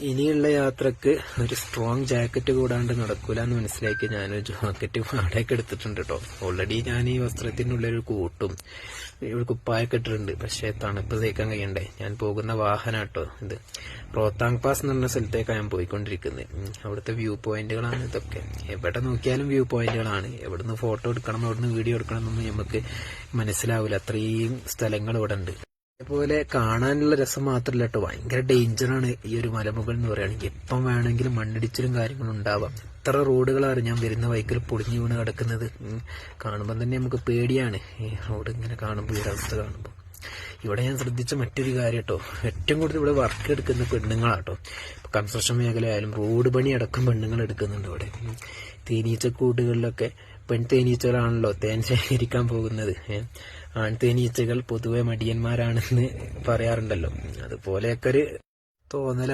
ഇനിയുള്ള യാത്രക്ക് ഒരു സ്ട്രോങ് ജാക്കറ്റ് കൂടാണ്ട് നടക്കൂല എന്ന് മനസ്സിലാക്കി ഞാനൊരു ജാക്കറ്റ് വാടകയ്ക്ക് എടുത്തിട്ടുണ്ട് കേട്ടോ. ഓൾറെഡി ഞാൻ ഈ വസ്ത്രത്തിനുള്ളൊരു കൂട്ടും ഒരു കുപ്പായൊക്കെ ഇട്ടിട്ടുണ്ട്. പക്ഷെ തണുപ്പ് തേക്കാൻ കഴിയണ്ടേ. ഞാൻ പോകുന്ന വാഹനം കേട്ടോ ഇത്. റോത്താങ് പാസ് എന്ന് പറഞ്ഞ സ്ഥലത്തേക്കാണ് ഞാൻ പോയിക്കൊണ്ടിരിക്കുന്നത്. അവിടുത്തെ വ്യൂ പോയിന്റുകളാണ് ഇതൊക്കെ. എവിടെ നോക്കിയാലും വ്യൂ പോയിന്റുകളാണ്. എവിടുന്ന് ഫോട്ടോ എടുക്കണം, എവിടുന്ന് വീഡിയോ എടുക്കണം എന്നൊന്നും നമുക്ക് മനസ്സിലാവില്ല. അത്രയും സ്ഥലങ്ങൾ ഇവിടെ ഉണ്ട്. അതേപോലെ കാണാനുള്ള രസം മാത്രമല്ല കേട്ടോ, ഭയങ്കര ഡേഞ്ചറാണ് ഈ ഒരു മലമുകൾ എന്ന് പറയുകയാണെങ്കിൽ. എപ്പം വേണമെങ്കിലും മണ്ണിടിച്ചിലും കാര്യങ്ങളും ഉണ്ടാവാം. എത്ര റോഡുകളാണ് ഞാൻ വരുന്ന വൈക്കൽ പൊളിഞ്ഞു വീണ് കിടക്കുന്നത്. കാണുമ്പോൾ തന്നെ നമുക്ക് പേടിയാണ് ഈ റോഡ് ഇങ്ങനെ കാണുമ്പോൾ, ഈ അവസ്ഥ കാണുമ്പോൾ. ഇവിടെ ഞാൻ ശ്രദ്ധിച്ച മറ്റൊരു കാര്യം കേട്ടോ, ഏറ്റവും കൂടുതൽ ഇവിടെ വർക്ക് എടുക്കുന്ന പെണ്ണുങ്ങളാട്ടോ. കൺസ്ട്രക്ഷൻ മേഖല ആയാലും റോഡ് പണി അടക്കം പെണ്ണുങ്ങൾ എടുക്കുന്നുണ്ട് ഇവിടെ. തേനീച്ചക്കൂടുകളിലൊക്കെ പെൺതേനീച്ചകളാണല്ലോ തേൻ ശേഖരിക്കാൻ പോകുന്നത്. ആൺതേനീച്ചകൾ പൊതുവെ മടിയന്മാരാണെന്ന് പറയാറുണ്ടല്ലോ. അതുപോലെയൊക്കെ ഒരു തോന്നൽ